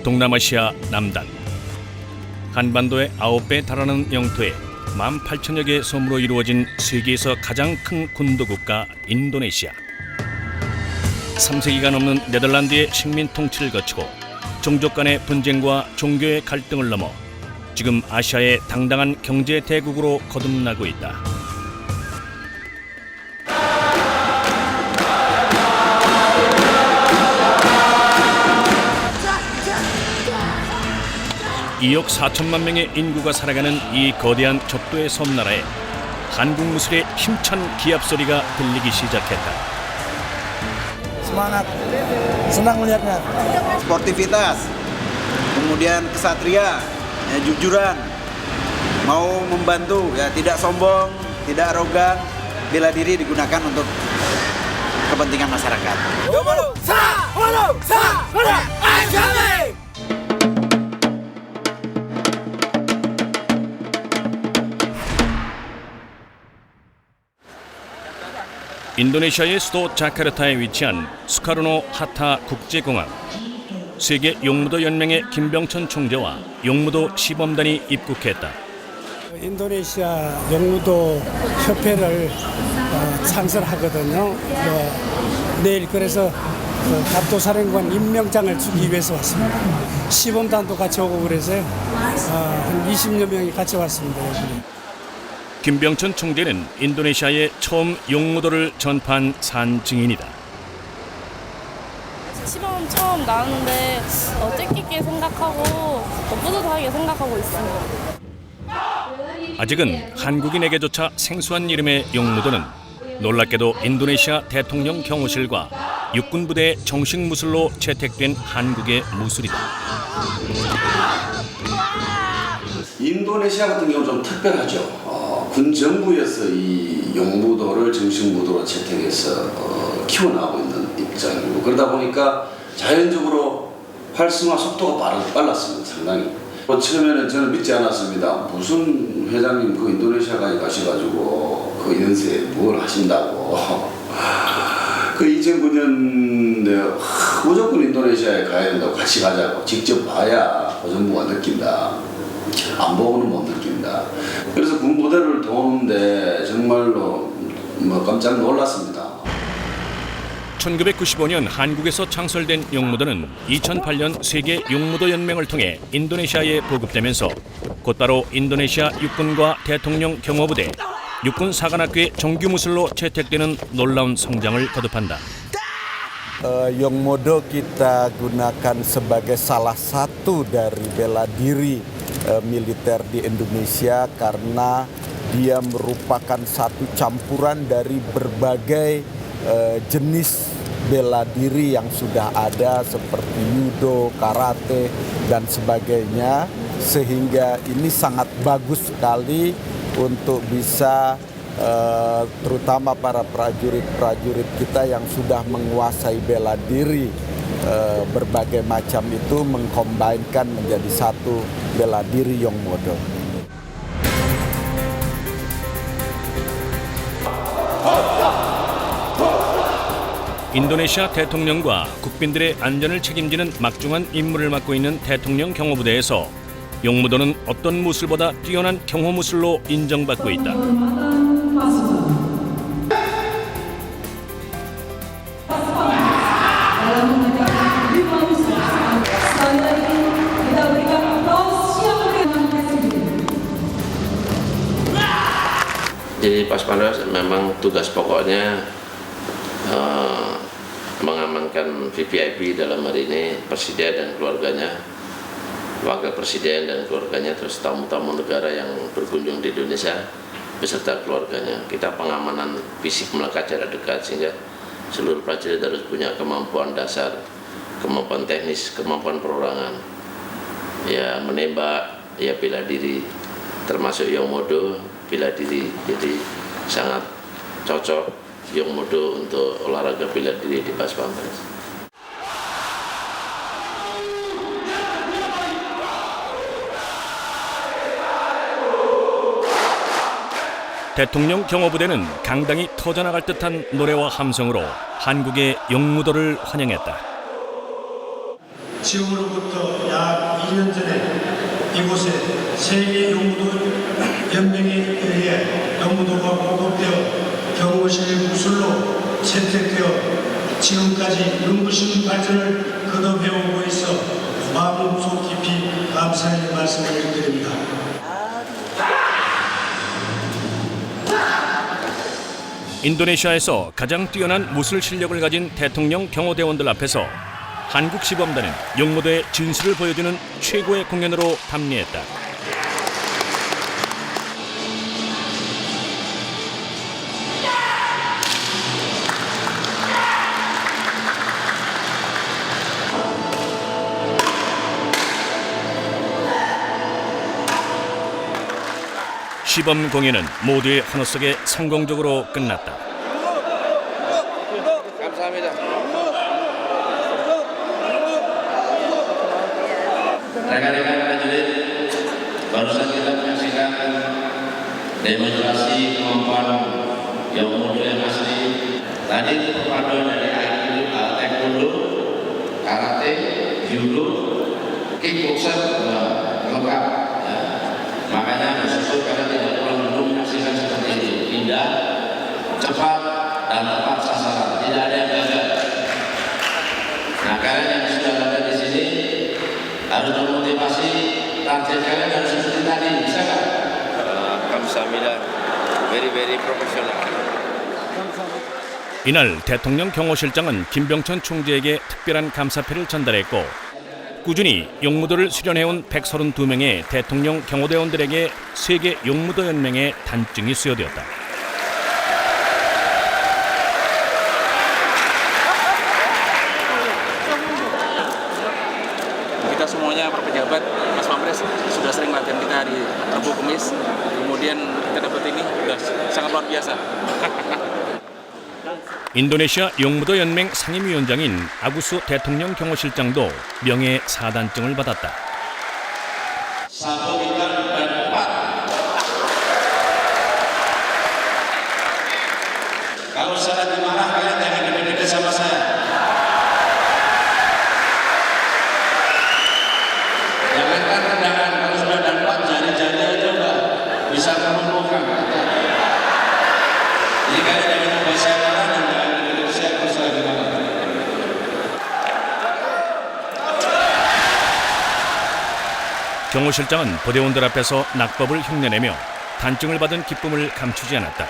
동남아시아 남단. 한반도의 9배에 달하는 영토에 18,000여 개의 섬으로 이루어진 세계에서 가장 큰 군도 국가 인도네시아. 3세기가 넘는 네덜란드의 식민 통치를 거치고 종족 간의 분쟁과 종교의 갈등을 넘어 지금 아시아의 당당한 경제 대국으로 거듭나고 있다. (2억 4천만) 명의 인구가 살아가는 이 거대한 적도의 섬나라에 한국 무술의 힘찬 기합 소리가 들리기 시작했다. Semangat, senang melihatnya. Sportivitas, kemudian kesatria, ya, jujuran, mau membantu, ya tidak sombong, tidak arogan, bela diri digunakan untuk kepentingan masyarakat. 인도네시아의 수도 자카르타에 위치한 수카르노 하타 국제공항. 세계 용무도 연맹의 김병천 총재와 용무도 시범단이 입국했다. 인도네시아 용무도 협회를 창설하거든요. 내일 그래서 갑도사령관 임명장을 주기 위해서 왔습니다. 시범단도 같이 오고 그래서요. 한 20여 명이 같이 왔습니다. 여기. 김병천 총재는 인도네시아에 처음 용무도를 전파한 산 증인이다. 시범 처음 나왔는데 뜻깊게 생각하고 뿌듯하게 생각하고 있습니다. 아직은 한국인에게조차 생소한 이름의 용무도는 놀랍게도 인도네시아 대통령 경호실과 육군부대의 정식 무술로 채택된 한국의 무술이다. 인도네시아 같은 경우 좀 특별하죠. 군 정부에서 이 용무도를 정식 무도로 채택해서 키워나가고 있는 입장이고, 그러다 보니까 자연적으로 활성화 속도가 빨랐습니다. 상당히. 처음에는 저는 믿지 않았습니다. 무슨 회장님 그 인도네시아까지 가셔가지고 그 연세에 뭘 하신다고. 그 2009년에 무조건 인도네시아에 가야 된다고, 같이 가자고, 직접 봐야 보정부가 느낀다. 안 보고는 못 느낀다. 그래서 군부대를 도는데 정말로 깜짝 놀랐습니다. 1995년 한국에서 창설된 용무도는 2008년 세계 용무도 연맹을 통해 인도네시아에 보급되면서 곧바로 인도네시아 육군과 대통령 경호부대, 육군 사관학교의 정규 무술로 채택되는 놀라운 성장을 거듭한다. Yongmodo kita gunakan sebagai salah satu dari bela diri militer di Indonesia karena dia merupakan satu campuran dari berbagai jenis bela diri yang sudah ada seperti judo, karate, dan sebagainya, sehingga ini sangat bagus sekali untuk bisa terutama para prajurit-prajurit kita yang sudah menguasai bela diri berbagai macam itu mengkombinkan menjadi satu bela diri Yongmodo. 인도네시아 대통령과 국빈들의 안전을 책임지는 막중한 임무를 맡고 있는 대통령 경호부대에서 용무도는 어떤 무술보다 뛰어난 경호 무술로 인정받고 있다. Jadi pas panas memang tugas pokoknya mengamankan VVIP dalam hari ini, presiden dan keluarganya, wakil presiden dan keluarganya, terus tamu-tamu negara yang berkunjung di Indonesia beserta keluarganya. Kita pengamanan fisik melekat jarak dekat sehingga seluruh prajurit harus punya kemampuan dasar, kemampuan teknis, kemampuan perorangan, ya menembak, ya bela diri, termasuk Yongmodo bela diri. Jadi sangat cocok Yongmodo untuk olahraga bela diri di Pas Pampres. 대통령 경호부대는 강당이 터져나갈 듯한 노래와 함성으로 한국의 용무도를 환영했다. 지금으로부터 약 2년 전에 이곳에 세계 용무도 연맹에 의해 용무도가 보급되어 경호실 무술로 채택되어 지금까지 눈부신 발전을 거듭해오고 있어 마음속 깊이 감사의 말씀을 드립니다. 인도네시아에서 가장 뛰어난 무술 실력을 가진 대통령 경호대원들 앞에서 한국 시범단은 용무도의 진수를 보여주는 최고의 공연으로 답례했다. 시범 공연은 모두의 환호 속에 성공적으로 끝났다. 감사합니다. Rekan-rekan prajurit, barusan kita menyaksikan demonstrasi kemampuan yang muda yang asli. Tadi itu perpaduan dari taekwondo, karate, judo, kickboxer lengkap. Ya. Makanya bersyukur karena tidak perlu menunggu menyaksikan seperti itu. Indah, cepat, dan tepat sasaran. Tidak ada yang gagal. Nah, kalian yang sudah ada di sini harus memotivasi target kalian harus seperti tadi, bisa nggak? Kamsahamnida, very professional. 이날 대통령 경호실장은 김병천 총재에게 특별한 감사패를 전달했고 꾸준히 용무도를 수련해온 132명의 대통령 경호대원들에게 세계 용무도 연맹의 단증이 수여되었다. Kita semuanya para pejabat, Mas Wapres sudah sering latihan kita di Rebo Kemis, kemudian kita dapat ini sudah sangat luar biasa. 인도네시아 용무도 연맹 상임위원장인 아구수 대통령 경호실장도 명예 사단증을 받았다. Satu bintang dan 4. Kalau saya lagi marah kalian jangan dekat-dekat sama saya. Jangankan rendangan, kalau sudah dan 4 jari-jari aja udah bisa melumpuhkan. Jadi kalian jangan membuat saya marah dan jangan dekat-dekat saya kalau saya lagi marah. 경호실장은 부대원들 앞에서 낙법을 흉내내며 단증을 받은 기쁨을 감추지 않았다.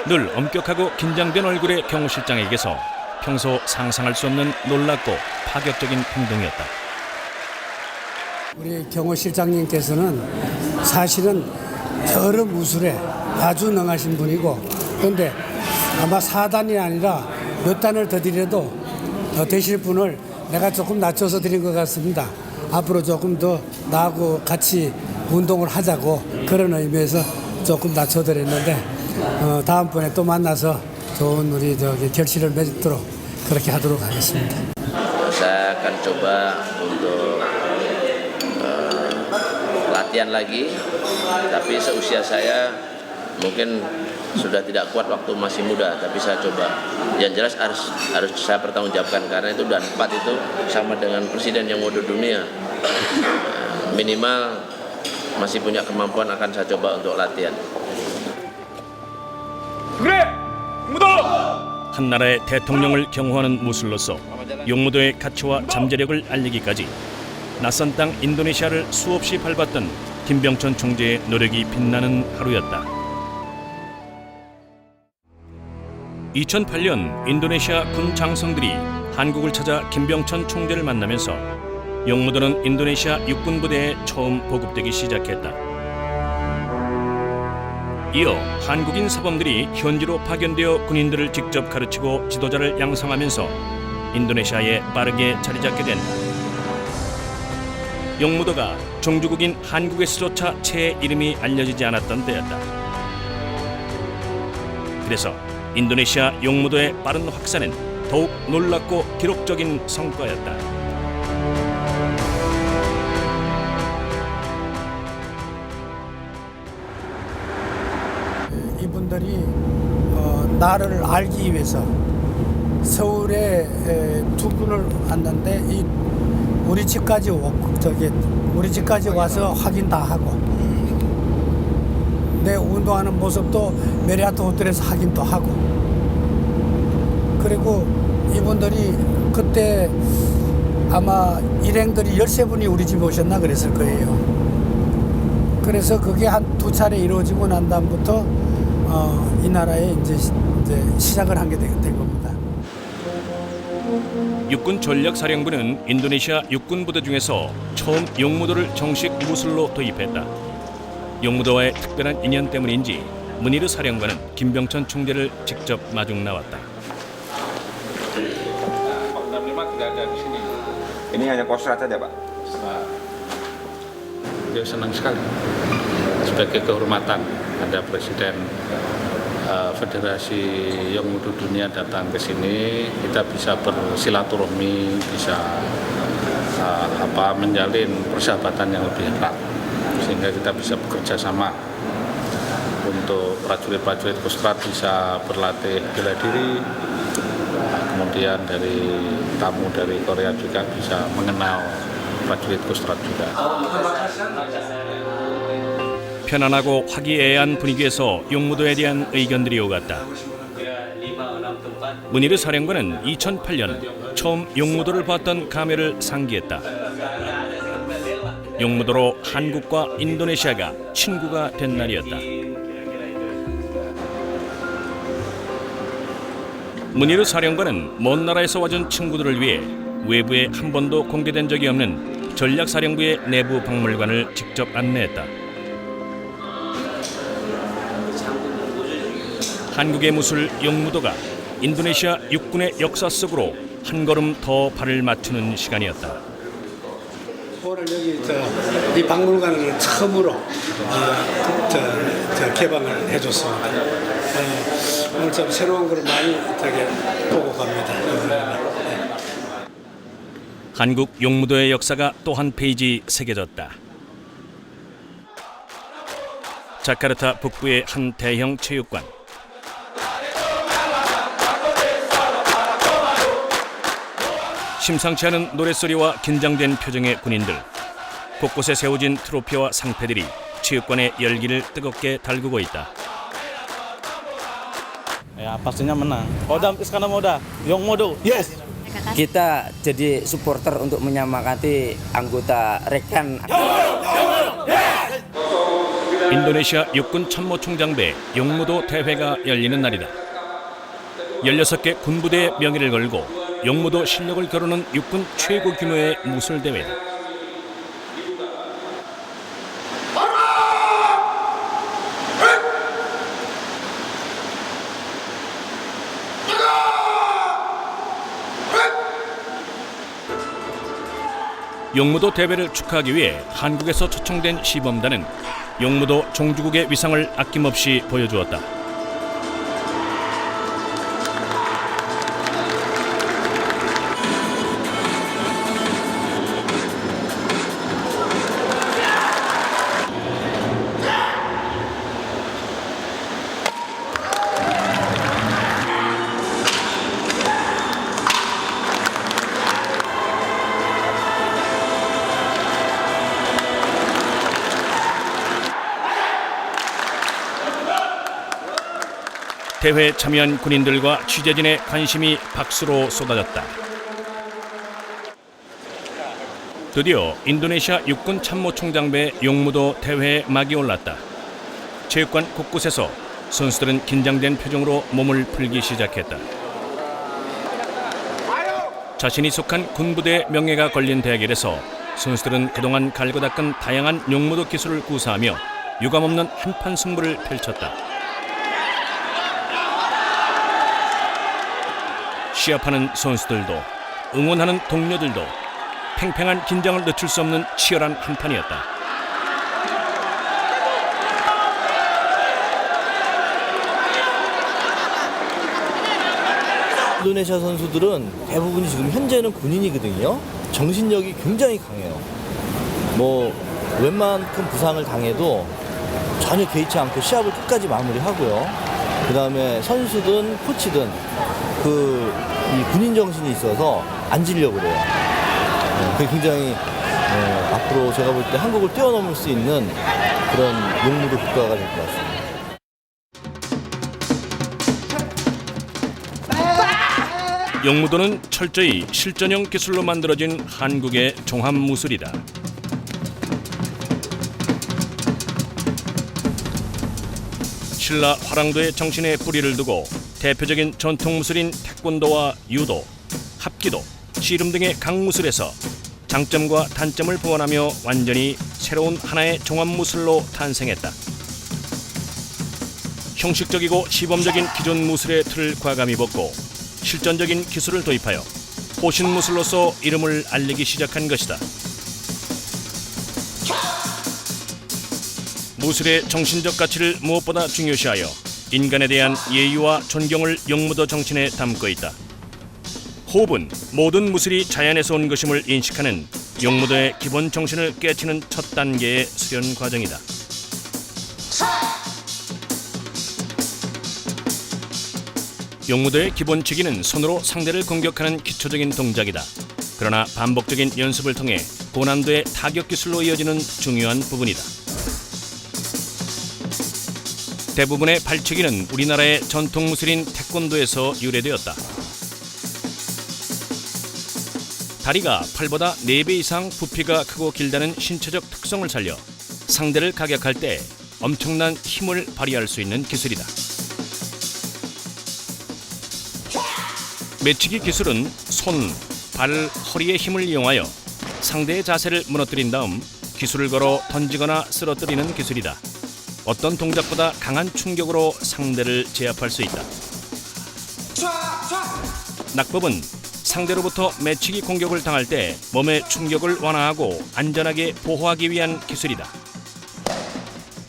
늘 엄격하고 긴장된 얼굴의 경호실장에게서 평소 상상할 수 없는 놀랍고 파격적인 행동이었다. 우리 경호실장님께서는 사실은 여러 무술에 아주 능하신 분이고, 그런데 아마 4단이 아니라 몇 단을 더 드려도 되실 분을 내가 조금 낮춰서 드린 것 같습니다. 앞으로 조금 더 나하고 같이 운동을 하자고 그런 의미에서 조금 낮춰드렸는데 다음번에 또 만나서 좋은 우리 결실을 맺도록 그렇게 하도록 하겠습니다. Saya akan coba untuk latihan lagi, tapi seusia saya mungkin sudah tidak kuat waktu masih muda, tapi saya coba. Yang jelas harus saya pertanggungjawabkan karena itu dan 4 itu sama dengan presiden yang mode dunia. Minimal masih punya kemampuan akan saya coba untuk latihan. 한 나라의 대통령을 경호하는 무술로서 용무도의 가치와 잠재력을 알리기까지 낯선 땅 인도네시아를 수없이 밟았던 김병천 총재의 노력이 빛나는 하루였다. 2008년 인도네시아 군 장성들이 한국을 찾아 김병천 총재를 만나면서 용무도는 인도네시아 육군 부대에 처음 보급되기 시작했다. 이어 한국인 사범들이 현지로 파견되어 군인들을 직접 가르치고 지도자를 양성하면서 인도네시아에 빠르게 자리 잡게 된다. 용무도가 종주국인 한국에서조차 채 이름이 알려지지 않았던 때였다. 그래서 인도네시아 용무도의 빠른 확산은 더욱 놀랍고 기록적인 성과였다. 이분들이 나를 알기 위해서 서울에 두 분을 왔는데 우리 집까지 와서 확인 다 하고 내 운동하는 모습도 메리아트 호텔에서 확인도 하고 그리고 이분들이 그때 아마 일행들이 13분이 우리 집에 오셨나 그랬을 거예요. 그래서 그게 한 2차례 이루어지고 난 다음부터 이 나라에 이제 시작을 한 게 된 겁니다. 육군 전략사령부는 인도네시아 육군 부대 중에서 처음 용무도를 정식 무술로 도입했다. 용무도와의 특별한 인연 때문인지 문희르 사령관은 김병천 총재를 직접 마중 나왔다. Ini hanya Kostrad saja, Pak. Dia senang sekali sebagai kehormatan ada Presiden Federasi Yongmudo Dunia datang ke sini, kita bisa bersilaturahmi, bisa menjalin persahabatan yang lebih erat, sehingga kita bisa bekerja sama untuk prajurit-prajurit Kostrad bisa berlatih bela diri, kemudian dari tamu dari Korea juga bisa mengenal prajurit Kostrad juga. 편안하고 화기애애한 분위기에서 용무도에 대한 의견들이 오갔다. 문희르 사령관은 2008년 처음 용무도를 봤던 감회를 상기했다. 용무도로 한국과 인도네시아가 친구가 된 날이었다. 문희르 사령관은 먼 나라에서 와준 친구들을 위해 외부에 한 번도 공개된 적이 없는 전략사령부의 내부 박물관을 직접 안내했다. 한국의 무술 용무도가 인도네시아 육군의 역사 속으로 한 걸음 더 발을 맞추는 시간이었다. 오늘 여기 이 박물관을 처음으로 개방을 해줬습니다. 오늘 좀 새로운 걸 많이 보고 갑니다. 한국 용무도의 역사가 또 한 페이지 새겨졌다. 자카르타 북부의 한 대형 체육관. 심상치 않은 노랫소리와 긴장된 표정의 군인들. 곳곳에 세워진 트로피와 상패들이 체육관의 열기를 뜨겁게 달구고 있다. Ya pastinya menang. Oda sekarang Oda, Yongmudo. Yes. Kita jadi supporter untuk menyemangati anggota rekan. 인도네시아 육군 참모총장배 용무도 대회가 열리는 날이다. 16개 군부대의 명예를 걸고 용무도 실력을 겨루는 육군 최고 규모의 무술 대회다. 용무도 대회를 축하하기 위해 한국에서 초청된 시범단은 용무도 종주국의 위상을 아낌없이 보여주었다. 대회에 참여한 군인들과 취재진의 관심이 박수로 쏟아졌다. 드디어 인도네시아 육군 참모총장배 용무도 대회에 막이 올랐다. 체육관 곳곳에서 선수들은 긴장된 표정으로 몸을 풀기 시작했다. 자신이 속한 군부대의 명예가 걸린 대결에서 선수들은 그동안 갈고 닦은 다양한 용무도 기술을 구사하며 유감없는 한판 승부를 펼쳤다. 시합하는 선수들도 응원하는 동료들도 팽팽한 긴장을 늦출 수 없는 치열한 한판이었다. 인도네시아 선수들은 대부분이 지금 현재는 군인이거든요. 정신력이 굉장히 강해요. 웬만큼 부상을 당해도 전혀 개의치 않고 시합을 끝까지 마무리하고요. 그 다음에 선수든 코치든 이 군인 정신이 있어서 안 지려고 그래요. 그게 굉장히 앞으로 제가 볼 때 한국을 뛰어넘을 수 있는 그런 용무도 국가가 될 것 같습니다. 용무도는 철저히 실전형 기술로 만들어진 한국의 종합무술이다. 신라 화랑도의 정신에 뿌리를 두고 대표적인 전통무술인 태권도와 유도, 합기도, 씨름 등의 강무술에서 장점과 단점을 보완하며 완전히 새로운 하나의 종합무술로 탄생했다. 형식적이고 시범적인 기존 무술의 틀을 과감히 벗고 실전적인 기술을 도입하여 호신무술로서 이름을 알리기 시작한 것이다. 무술의 정신적 가치를 무엇보다 중요시하여 인간에 대한 예의와 존경을 용무도 정신에 담고 있다. 호흡은 모든 무술이 자연에서 온 것임을 인식하는 용무도의 기본 정신을 깨치는 첫 단계의 수련 과정이다. 용무도의 기본 치기는 손으로 상대를 공격하는 기초적인 동작이다. 그러나 반복적인 연습을 통해 고난도의 타격 기술로 이어지는 중요한 부분이다. 대부분의 발치기는 우리나라의 전통 무술인 태권도에서 유래되었다. 다리가 팔보다 4배 이상 부피가 크고 길다는 신체적 특성을 살려 상대를 가격할 때 엄청난 힘을 발휘할 수 있는 기술이다. 매치기 기술은 손, 발, 허리의 힘을 이용하여 상대의 자세를 무너뜨린 다음 기술을 걸어 던지거나 쓰러뜨리는 기술이다. 어떤 동작보다 강한 충격으로 상대를 제압할 수 있다. 낙법은 상대로부터 매치기 공격을 당할 때 몸의 충격을 완화하고 안전하게 보호하기 위한 기술이다.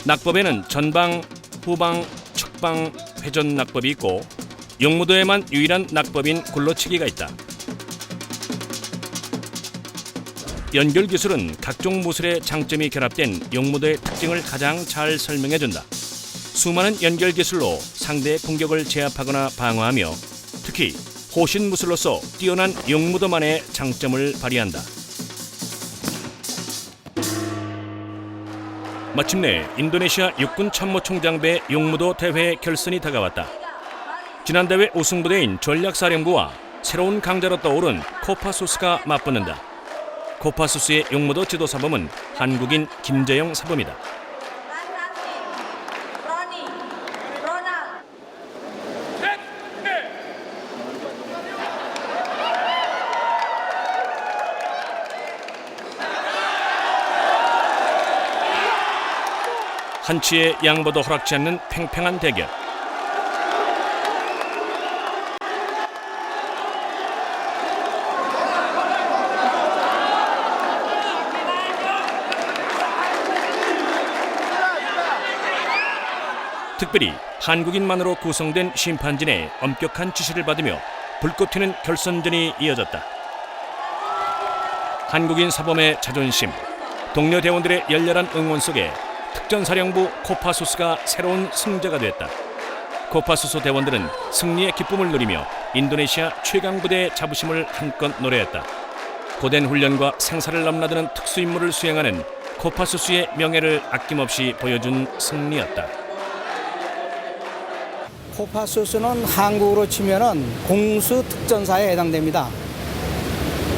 낙법에는 전방, 후방, 측방, 회전 낙법이 있고 용무도에만 유일한 낙법인 굴러치기가 있다. 연결 기술은 각종 무술의 장점이 결합된 용무도의 특징을 가장 잘 설명해준다. 수많은 연결 기술로 상대의 공격을 제압하거나 방어하며 특히 호신 무술로서 뛰어난 용무도만의 장점을 발휘한다. 마침내 인도네시아 육군 참모총장배 용무도 대회 결선이 다가왔다. 지난 대회 우승 부대인 전략사령부와 새로운 강자로 떠오른 코파소스가 맞붙는다. 코파소스의 용무도 지도사범은 한국인 김재영 사범이다. 한치의 양보도 허락지 않는 팽팽한 대결. 특별히 한국인만으로 구성된 심판진의 엄격한 지시를 받으며 불꽃 튀는 결선전이 이어졌다. 한국인 사범의 자존심, 동료 대원들의 열렬한 응원 속에 특전사령부 코파소스가 새로운 승자가 됐다. 코파소스 대원들은 승리의 기쁨을 누리며 인도네시아 최강부대의 자부심을 한껏 노래했다. 고된 훈련과 생사를 넘나드는 특수임무를 수행하는 코파소스의 명예를 아낌없이 보여준 승리였다. 코파소스는 한국으로 치면은 공수특전사에 해당됩니다.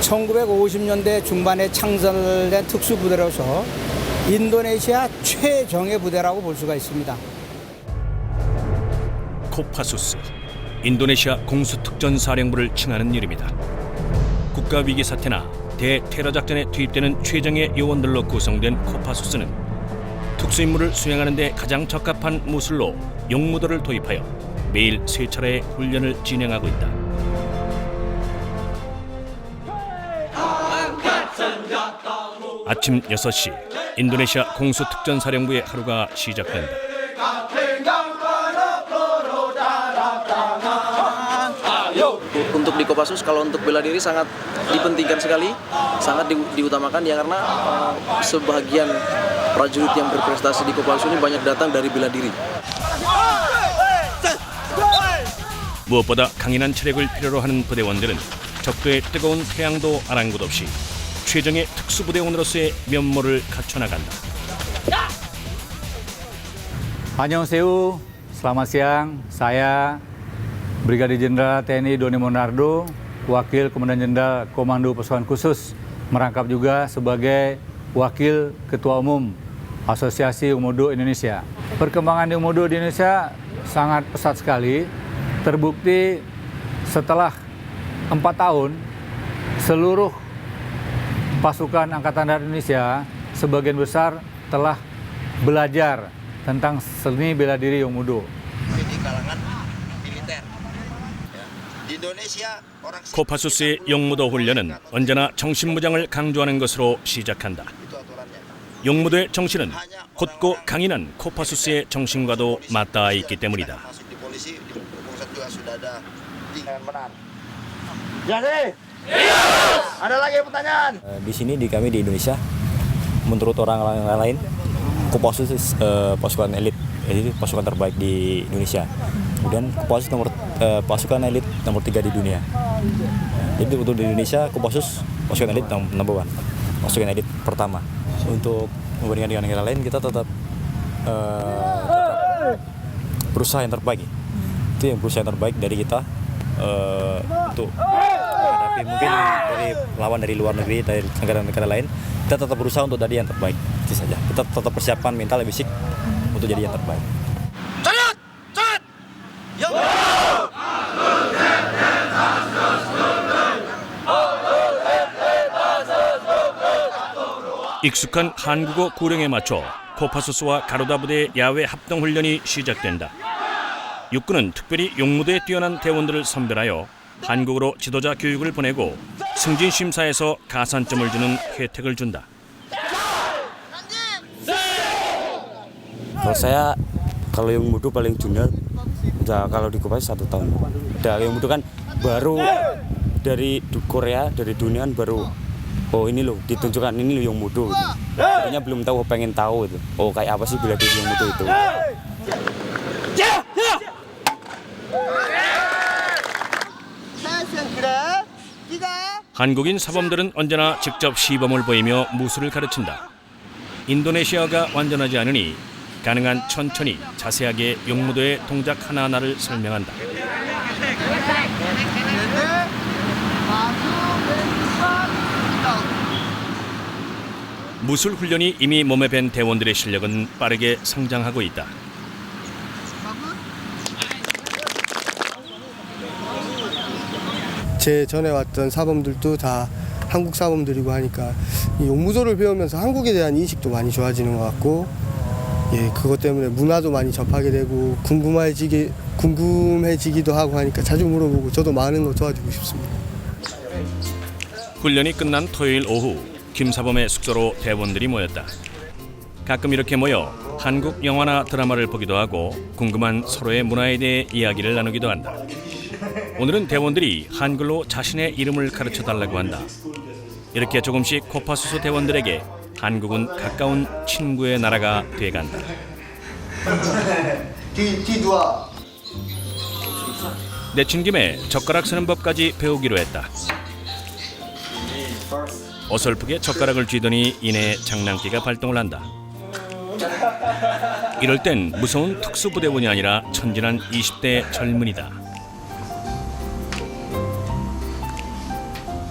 1950년대 중반에 창설된 특수부대로서 인도네시아 최정예 부대라고 볼 수가 있습니다. 코파소스, 인도네시아 공수특전사령부를 칭하는 이름이다. 국가위기 사태나 대테러 작전에 투입되는 최정예 요원들로 구성된 코파소스는 특수임무를 수행하는 데 가장 적합한 무술로 용무도를 도입하여 매일 3차례의 훈련을 진행하고 있다. 아침 6시 인도네시아 공수특전사령부의 하루가 시작된다. Untuk di Kopassus, kalau untuk bela diri sangat dipentingkan sekali, sangat diutamakan ya karena sebagian prajurit yang berprestasi di Kopassus ini banyak datang dari bela diri. 무엇보다 강인한 체력을 필요로 하는 부대원들은 적도의 뜨거운 태양도 아랑곳 없이 최정예 특수부대원으로서의 면모를 갖춰나간다. Annyeonghaseyo, selamat siang. Saya Brigadir Jenderal TNI Doni Monardo, Wakil Komandan Jenderal Komando Pasukan Khusus, merangkap juga sebagai Wakil Ketua Umum Asosiasi Umudo Indonesia. Perkembangan di Umudo di Indonesia sangat pesat sekali. Terbukti setelah 4 tahun, seluruh pasukan Angkatan Darat Indonesia sebagian besar telah belajar tentang seni bela diri Yongmudo. Di kalangan militer. Di Indonesia orang 코파수스의 용무도 훈련은 언제나 정신무장을 강조하는 것으로 시작한다. 용무도의 정신은 곧고 강인한 코파수스의 정신과도 맞닿아 있기 때문이다. masuk di polisi di Polsek juga sudah ada benar. Ada lagi pertanyaan? Di sini kami di Indonesia, menurut orang lain, Kopassus pasukan elit, jadi pasukan terbaik di Indonesia. Kemudian Kopassus pasukan elit nomor 3 di dunia. Jadi untuk di Indonesia Kopassus pasukan elit number 1, pasukan elit pertama. Untuk membandingkan dengan negara lain, kita tetap berusaha yang terbaik. Itu yang berusaha yang terbaik dari kita untuk menghadapi mungkin dari lawan dari luar negeri, dari negara-negara lain. Kita tetap berusaha untuk jadi yang terbaik, itu saja. Kita tetap persiapan mental dan fisik untuk jadi yang terbaik. 익숙한 한국어 구령에 맞춰 코파수스와 가로다 부대의 야외 합동 훈련이 시작된다. 육군은 특별히 용무도에 뛰어난 대원들을 선별하여 한국으로 지도자 교육을 보내고 승진 심사에서 가산점을 주는 혜택을 준다. Kalau saya, kalau Yongmudo paling junior, kalau di Kopassus 1 tahun. Yongmudo kan baru dari Korea, dari dunia kan baru, oh ini loh, ditunjukkan ini loh Yongmudo. Artinya belum tahu, pengen tahu itu. Oh kayak apa sih bela diri Yongmudo itu. 한국인 사범들은 언제나 직접 시범을 보이며 무술을 가르친다. 인도네시아가 완전하지 않으니 가능한 천천히 자세하게 용무도의 동작 하나하나를 설명한다. 무술 훈련이 이미 몸에 밴 대원들의 실력은 빠르게 성장하고 있다. 제 전에 왔던 사범들도 다 한국 사범들이고 하니까 이 용무도를 배우면서 한국에 대한 인식도 많이 좋아지는 것 같고, 예, 그것 때문에 문화도 많이 접하게 되고 궁금해지기도 하고 하니까 자주 물어보고 저도 많은 거 도와주고 싶습니다. 훈련이 끝난 토요일 오후 김 사범의 숙소로 대원들이 모였다. 가끔 이렇게 모여 한국 영화나 드라마를 보기도 하고 궁금한 서로의 문화에 대해 이야기를 나누기도 한다. 오늘은 대원들이 한글로 자신의 이름을 가르쳐달라고 한다. 이렇게 조금씩 코파수스 대원들에게 한국은 가까운 친구의 나라가 돼간다. 내친 김에 젓가락 쓰는 법까지 배우기로 했다. 어설프게 젓가락을 쥐더니 이내 장난기가 발동을 한다. 이럴 땐 무서운 특수부대원이 아니라 천진한 20대 젊은이다.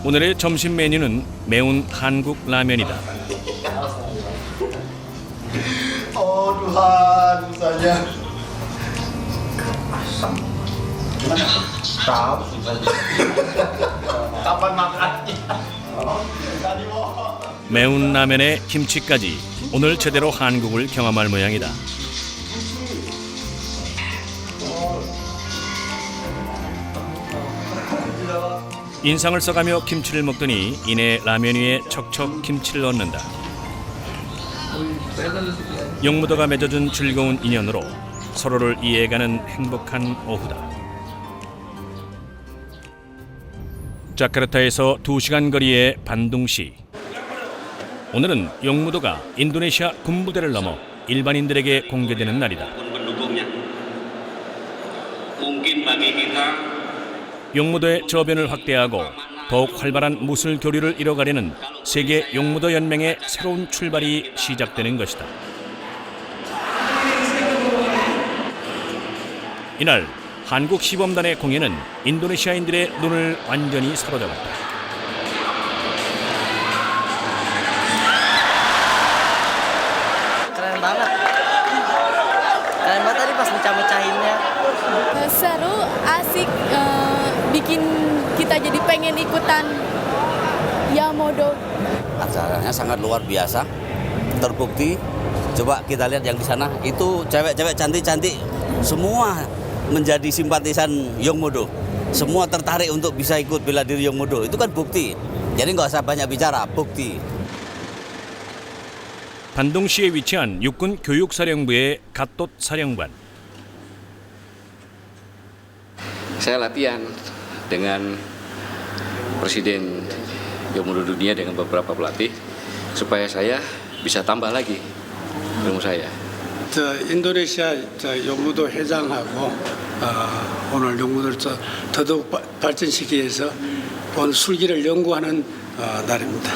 오늘의 점심 메뉴는 매운 한국 라면이다. Tuhan, misalnya. Kapan makannya? 매운 라면에 김치까지 오늘 제대로 한국을 경험할 모양이다. 인상을 써가며 김치를 먹더니 이내 라면 위에 척척 김치를 얹는다. 용무도가 맺어준 즐거운 인연으로 서로를 이해해가는 행복한 오후다. 자카르타에서 2시간 거리의 반둥시. 오늘은 용무도가 인도네시아 군부대를 넘어 일반인들에게 공개되는 날이다. 용무도의 저변을 확대하고 더욱 활발한 무술 교류를 이뤄가려는 세계 용무도 연맹의 새로운 출발이 시작되는 것이다. 이날 한국 시범단의 공연은 인도네시아인들의 눈을 완전히 사로잡았다. Keren banget. Keren banget tadi pas mecah-mecahinnya. Seru, asik, bikin kita jadi pengen ikutan Yamodo. Acaranya sangat luar biasa, terbukti. Coba kita lihat yang di sana, itu cewek-cewek cantik-cantik semua menjadi simpatisan Yongmudo. Semua tertarik untuk bisa ikut bela diri Yongmudo. Itu kan bukti. Jadi nggak usah banyak bicara, bukti. 반동시에 위치한 육군 교육사령부의 갓돛 사령관. Saya latihan dengan Presiden Yongmudo Dunia dengan beberapa pelatih supaya saya bisa tambah lagi ilmu saya. 인도네시아 용무도 회장하고 오늘 용무도를 더더욱 발전시키기 위해서 오늘 술기를 연구하는 날입니다.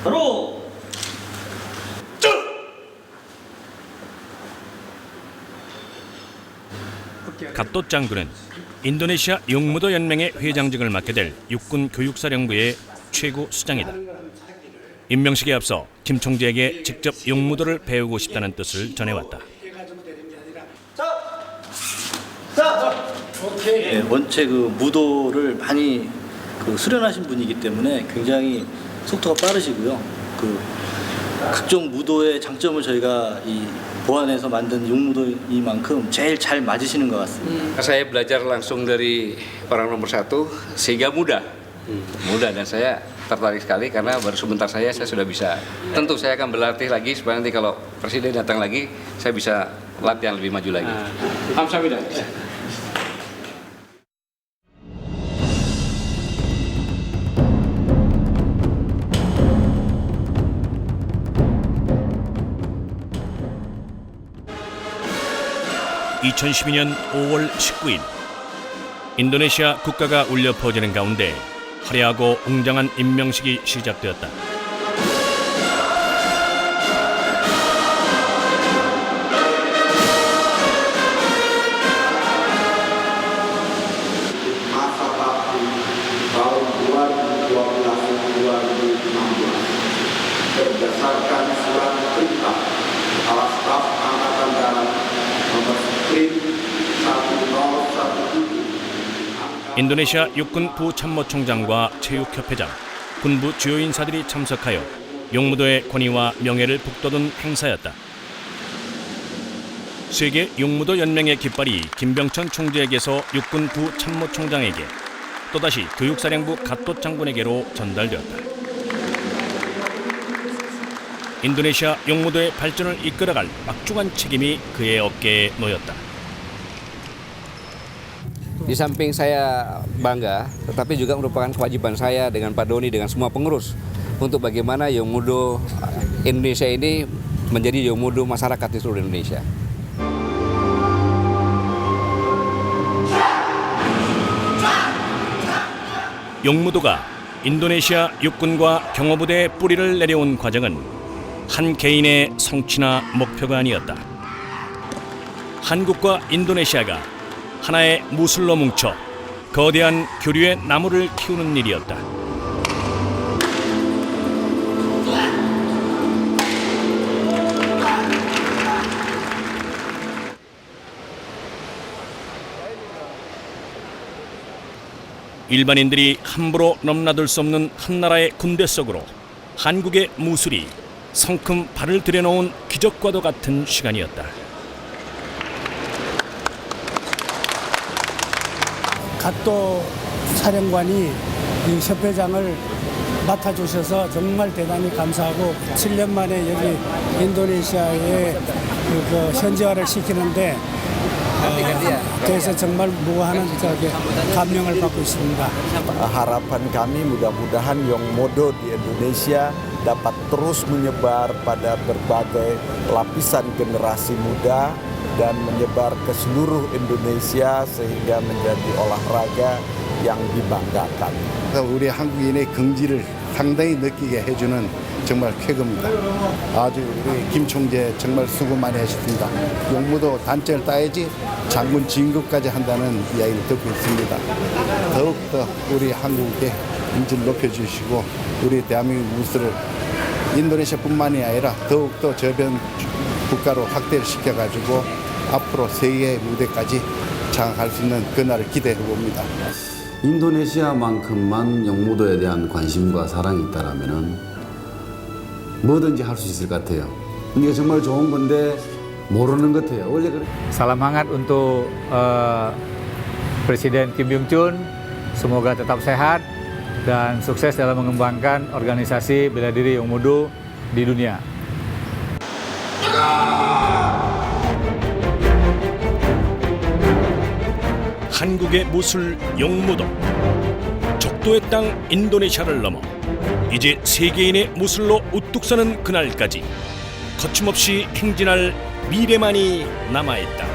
바로 갓돛 장군은 인도네시아 용무도 연맹의 회장직을 맡게 될 육군 교육사령부의 최고 수장이다. 임명식에 앞서 김 총재에게 직접 용무도를 배우고 싶다는 뜻을 전해왔다. 네, 원체 그 무도를 많이 수련하신 분이기 때문에 굉장히 속도가 빠르시고요. 각종 무도의 장점을 저희가 보완해서 만든 용무도이만큼 제일 잘 맞으시는 것 같습니다. Saya belajar langsung dari orang nomor 1 sehingga mudah dan saya tertarik sekali karena baru sebentar saya sudah bisa. Tentu saya akan berlatih lagi supaya nanti kalau Presiden datang lagi saya bisa latihan lebih maju lagi. Kamsahamnida. 2012년 5월 19일 인도네시아 국가가 울려 퍼지는 가운데 화려하고 웅장한 임명식이 시작되었다. Masa bakti tahun 2012-2016 berdasarkan surat perintah Kepala Staf Angkatan Darat nomor Sprint 1017. 인도네시아 육군 부참모총장과 체육협회장, 군부 주요 인사들이 참석하여 용무도의 권위와 명예를 북돋운 행사였다. 세계 용무도 연맹의 깃발이 김병천 총재에게서 육군 부참모총장에게 또다시 교육사령부 갓돛 장군에게로 전달되었다. 인도네시아 용무도의 발전을 이끌어갈 막중한 책임이 그의 어깨에 놓였다. Di samping saya bangga, tetapi juga merupakan kewajiban saya dengan Pak Doni, dengan semua pengurus untuk bagaimana Yongmudo Indonesia ini menjadi Yongmudo masyarakat di seluruh Indonesia. 용무도가 인도네시아 육군과 경호부대의 뿌리를 내려온 과정은 한 개인의 성취나 목표가 아니었다. 한국과 인도네시아가 하나의 무술로 뭉쳐 거대한 교류의 나무를 키우는 일이었다. 일반인들이 함부로 넘나들 수 없는 한나라의 군대 속으로 한국의 무술이 성큼 발을 들여놓은 기적과도 같은 시간이었다. 갓도 사령관이 이 협회장을 맡아주셔서 정말 대단히 감사하고 7년 만에 여기 인도네시아에 그 현지화를 시키는데 그래서 정말 무한한 감명을 받고 있습니다. Harapan kami mudah-mudahan Yongmudo di Indonesia dapat terus menyebar pada berbagai lapisan generasi muda dan menyebar ke seluruh Indonesia sehingga menjadi olahraga yang dibanggakan. 우리 한국인의 긍지를 상당히 느끼게 해주는 정말 쾌거입니다. 아주 우리 김 총재 정말 수고 많이 하셨습니다. 용무도 단체를 따야지 장군 진급까지 한다는 이야기를 듣고 있습니다. 더욱더 우리 한국의 인지를 높여주시고 우리 대한민국 우수를 인도네시아뿐만이 아니라 더욱더 저변 국가로 확대를 시켜가지고 앞으로 세계 무대까지 장악할 수 있는 그날을 기대해 봅니다. 인도네시아만큼만 용무도에 대한 관심과 사랑이 있다라면은 뭐든지 할 수 있을 것 같아요. 이게 정말 좋은 건데 모르는 것 같아요. 원래 그래. Salam hangat untuk Presiden Kim Byung Chun. Semoga tetap sehat dan sukses dalam mengembangkan organisasi bela diri Yongmudo di dunia. 한국의 무술 용무도, 적도의 땅 인도네시아를 넘어 이제 세계인의 무술로 우뚝 서는 그날까지 거침없이 행진할 미래만이 남아있다.